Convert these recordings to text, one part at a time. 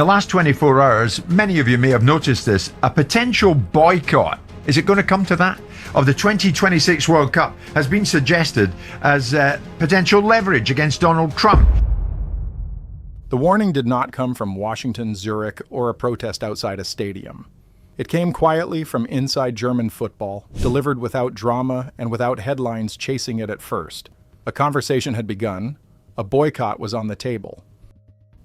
The last 24 hours, many of you may have noticed this, a potential boycott. Is it going to come to that? Of the 2026 World Cup has been suggested as potential leverage against Donald Trump. The warning did not come from Washington, Zurich, or a protest outside a stadium. It came quietly from inside German football, delivered without drama and without headlines chasing it at first. A conversation had begun. A boycott was on the table.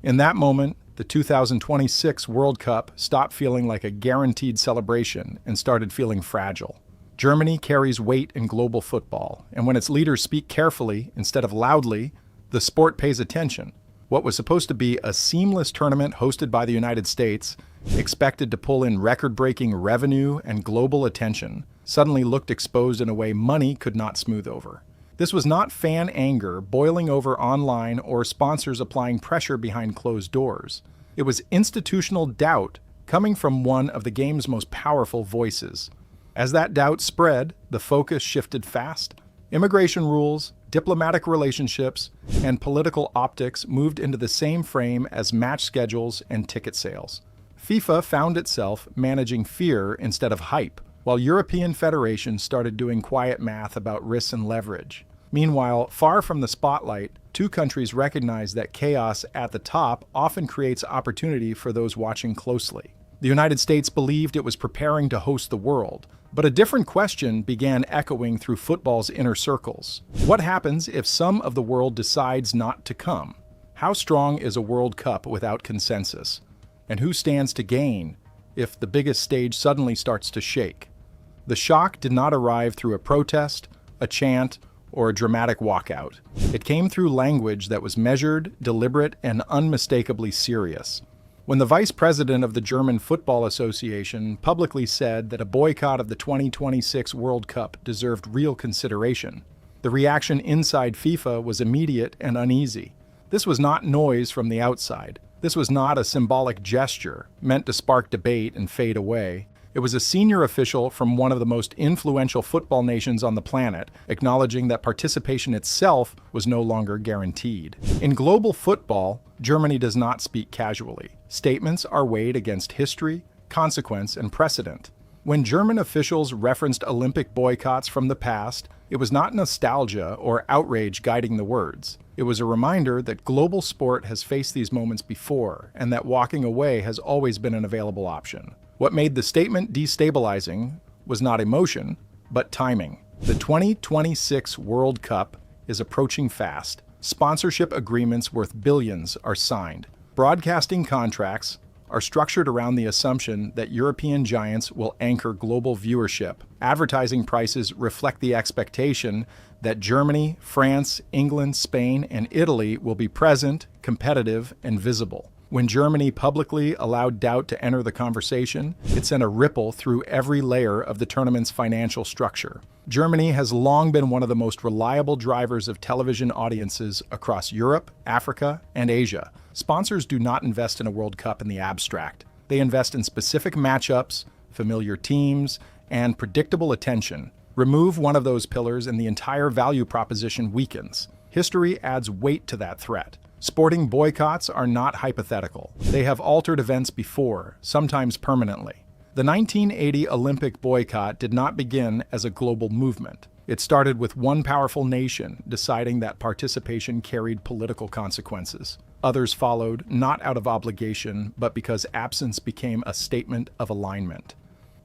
In that moment, the 2026 World Cup stopped feeling like a guaranteed celebration and started feeling fragile. Germany carries weight in global football, and when its leaders speak carefully instead of loudly, the sport pays attention. What was supposed to be a seamless tournament hosted by the United States, expected to pull in record-breaking revenue and global attention, suddenly looked exposed in a way money could not smooth over. This was not fan anger boiling over online or sponsors applying pressure behind closed doors. It was institutional doubt coming from one of the game's most powerful voices. As that doubt spread, the focus shifted fast. Immigration rules, diplomatic relationships, and political optics moved into the same frame as match schedules and ticket sales. FIFA found itself managing fear instead of hype, while European federations started doing quiet math about risks and leverage. Meanwhile, far from the spotlight, two countries recognized that chaos at the top often creates opportunity for those watching closely. The United States believed it was preparing to host the world, but a different question began echoing through football's inner circles. What happens if some of the world decides not to come? How strong is a World Cup without consensus? And who stands to gain if the biggest stage suddenly starts to shake? The shock did not arrive through a protest, a chant, or a dramatic walkout. It came through language that was measured, deliberate, and unmistakably serious. When the vice president of the German Football Association publicly said that a boycott of the 2026 World Cup deserved real consideration, the reaction inside FIFA was immediate and uneasy. This was not noise from the outside. This was not a symbolic gesture meant to spark debate and fade away. It was a senior official from one of the most influential football nations on the planet, acknowledging that participation itself was no longer guaranteed. In global football, Germany does not speak casually. Statements are weighed against history, consequence, and precedent. When German officials referenced Olympic boycotts from the past, it was not nostalgia or outrage guiding the words. It was a reminder that global sport has faced these moments before, and that walking away has always been an available option. What made the statement destabilizing was not emotion, but timing. The 2026 World Cup is approaching fast. Sponsorship agreements worth billions are signed. Broadcasting contracts are structured around the assumption that European giants will anchor global viewership. Advertising prices reflect the expectation that Germany, France, England, Spain, and Italy will be present, competitive, and visible. When Germany publicly allowed doubt to enter the conversation, it sent a ripple through every layer of the tournament's financial structure. Germany has long been one of the most reliable drivers of television audiences across Europe, Africa, and Asia. Sponsors do not invest in a World Cup in the abstract. They invest in specific matchups, familiar teams, and predictable attention. Remove one of those pillars and the entire value proposition weakens. History adds weight to that threat. Sporting boycotts are not hypothetical. They have altered events before, sometimes permanently. The 1980 Olympic boycott did not begin as a global movement. It started with one powerful nation deciding that participation carried political consequences. Others followed, not out of obligation, but because absence became a statement of alignment.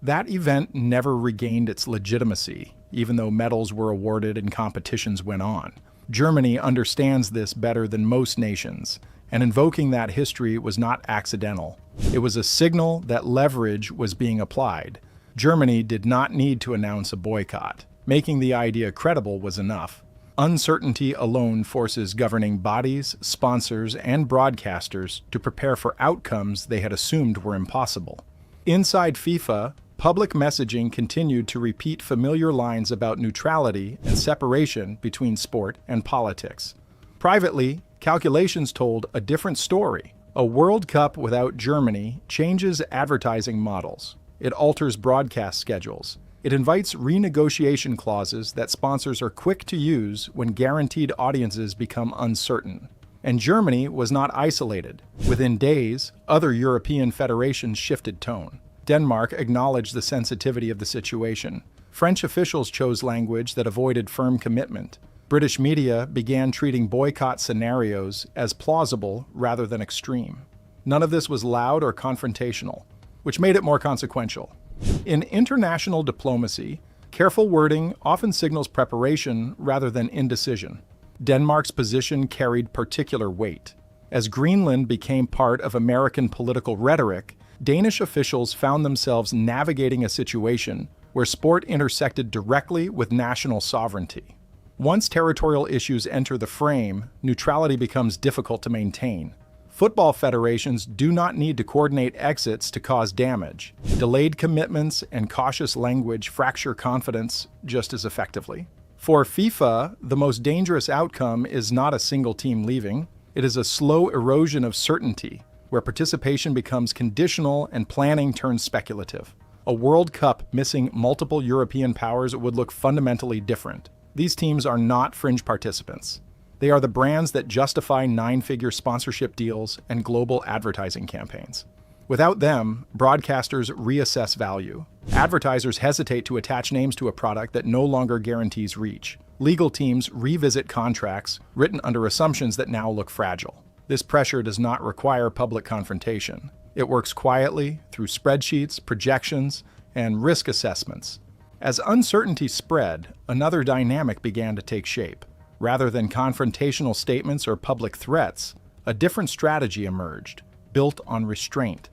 That event never regained its legitimacy, even though medals were awarded and competitions went on. Germany understands this better than most nations, and invoking that history was not accidental. It was a signal that leverage was being applied. Germany did not need to announce a boycott. Making the idea credible was enough. Uncertainty alone forces governing bodies, sponsors, and broadcasters to prepare for outcomes they had assumed were impossible. Inside FIFA, public messaging continued to repeat familiar lines about neutrality and separation between sport and politics. Privately, calculations told a different story. A World Cup without Germany changes advertising models. It alters broadcast schedules. It invites renegotiation clauses that sponsors are quick to use when guaranteed audiences become uncertain. And Germany was not isolated. Within days, other European federations shifted tone. Denmark acknowledged the sensitivity of the situation. French officials chose language that avoided firm commitment. British media began treating boycott scenarios as plausible rather than extreme. None of this was loud or confrontational, which made it more consequential. In international diplomacy, careful wording often signals preparation rather than indecision. Denmark's position carried particular weight. As Greenland became part of American political rhetoric, Danish officials found themselves navigating a situation where sport intersected directly with national sovereignty. Once territorial issues enter the frame, neutrality becomes difficult to maintain. Football federations do not need to coordinate exits to cause damage. Delayed commitments and cautious language fracture confidence just as effectively. For FIFA, the most dangerous outcome is not a single team leaving. It is a slow erosion of certainty, where participation becomes conditional and planning turns speculative. A World Cup missing multiple European powers would look fundamentally different. These teams are not fringe participants. They are the brands that justify nine-figure sponsorship deals and global advertising campaigns. Without them, broadcasters reassess value. Advertisers hesitate to attach names to a product that no longer guarantees reach. Legal teams revisit contracts written under assumptions that now look fragile. This pressure does not require public confrontation. It works quietly through spreadsheets, projections, and risk assessments. As uncertainty spread, another dynamic began to take shape. Rather than confrontational statements or public threats, a different strategy emerged, built on restraint.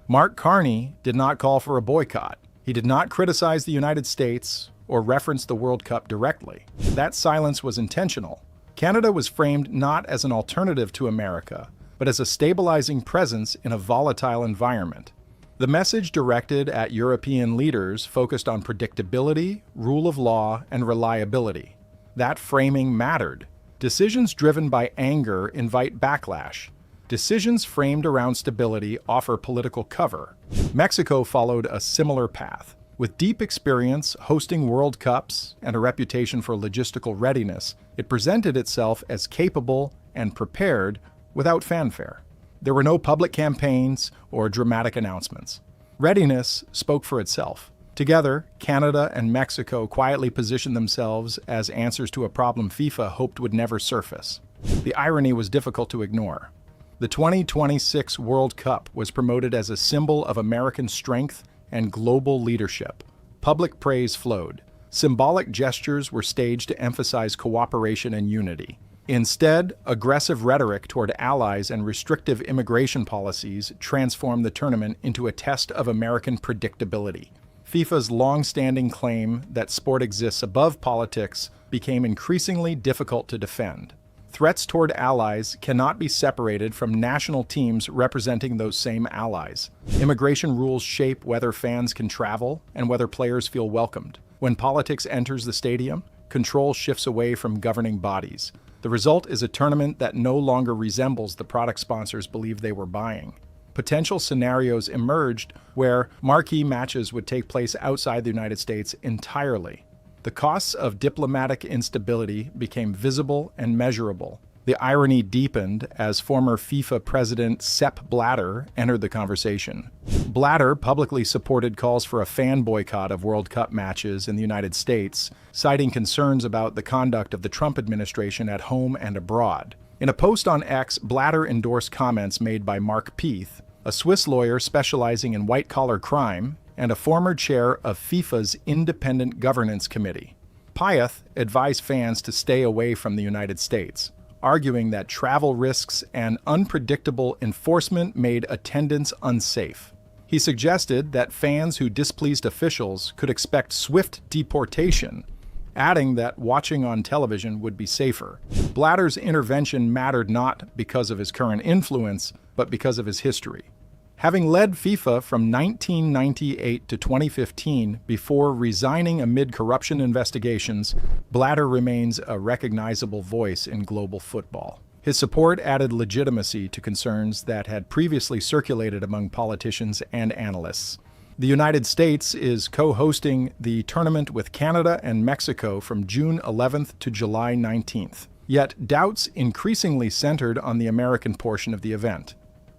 Mark Carney did not call for a boycott. He did not criticize the United States or reference the World Cup directly. That silence was intentional. Canada was framed not as an alternative to America, but as a stabilizing presence in a volatile environment. The message directed at European leaders focused on predictability, rule of law, and reliability. That framing mattered. Decisions driven by anger invite backlash. Decisions framed around stability offer political cover. Mexico followed a similar path. With deep experience hosting World Cups and a reputation for logistical readiness, it presented itself as capable and prepared without fanfare. There were no public campaigns or dramatic announcements. Readiness spoke for itself. Together, Canada and Mexico quietly positioned themselves as answers to a problem FIFA hoped would never surface. The irony was difficult to ignore. The 2026 World Cup was promoted as a symbol of American strength and global leadership. Public praise flowed. Symbolic gestures were staged to emphasize cooperation and unity. Instead, aggressive rhetoric toward allies and restrictive immigration policies transformed the tournament into a test of American predictability. FIFA's long-standing claim that sport exists above politics became increasingly difficult to defend. Threats toward allies cannot be separated from national teams representing those same allies. Immigration rules shape whether fans can travel and whether players feel welcomed. When politics enters the stadium, control shifts away from governing bodies. The result is a tournament that no longer resembles the product sponsors believed they were buying. Potential scenarios emerged where marquee matches would take place outside the United States entirely. The costs of diplomatic instability became visible and measurable. The irony deepened as former FIFA president Sepp Blatter entered the conversation. Blatter publicly supported calls for a fan boycott of World Cup matches in the United States, citing concerns about the conduct of the Trump administration at home and abroad. In a post on X, Blatter endorsed comments made by Mark Peeth, a Swiss lawyer specializing in white-collar crime and a former chair of FIFA's Independent Governance Committee. Pieth advised fans to stay away from the United States, arguing that travel risks and unpredictable enforcement made attendance unsafe. He suggested that fans who displeased officials could expect swift deportation, adding that watching on television would be safer. Blatter's intervention mattered not because of his current influence, but because of his history. Having led FIFA from 1998 to 2015 before resigning amid corruption investigations, Blatter remains a recognizable voice in global football. His support added legitimacy to concerns that had previously circulated among politicians and analysts. The United States is co-hosting the tournament with Canada and Mexico from June 11th to July 19th. Yet doubts increasingly centered on the American portion of the event.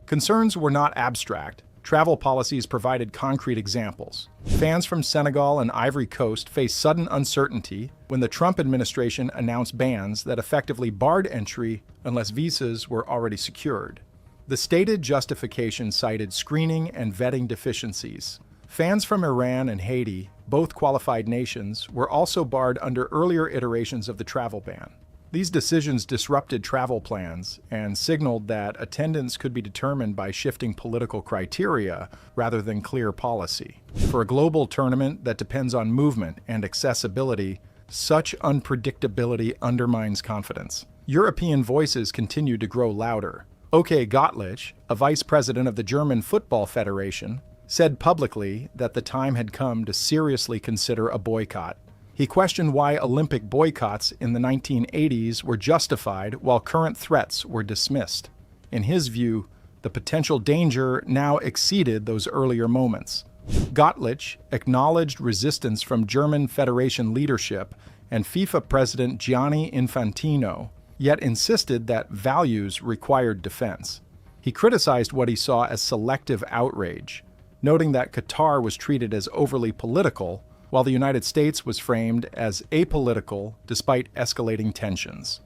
Concerns were not abstract. Travel policies provided concrete examples. Fans from Senegal and Ivory Coast faced sudden uncertainty when the Trump administration announced bans that effectively barred entry unless visas were already secured. The stated justification cited screening and vetting deficiencies. Fans from Iran and Haiti, both qualified nations, were also barred under earlier iterations of the travel ban. These decisions disrupted travel plans and signaled that attendance could be determined by shifting political criteria rather than clear policy. For a global tournament that depends on movement and accessibility, such unpredictability undermines confidence. European voices continued to grow louder. OK Gottlich, a vice president of the German Football Federation, said publicly that the time had come to seriously consider a boycott. He questioned why Olympic boycotts in the 1980s were justified while current threats were dismissed. In his view, the potential danger now exceeded those earlier moments. Gottlich acknowledged resistance from German Federation leadership and FIFA President Gianni Infantino, yet insisted that values required defense. He criticized what he saw as selective outrage, noting that Qatar was treated as overly political, while the United States was framed as apolitical despite escalating tensions.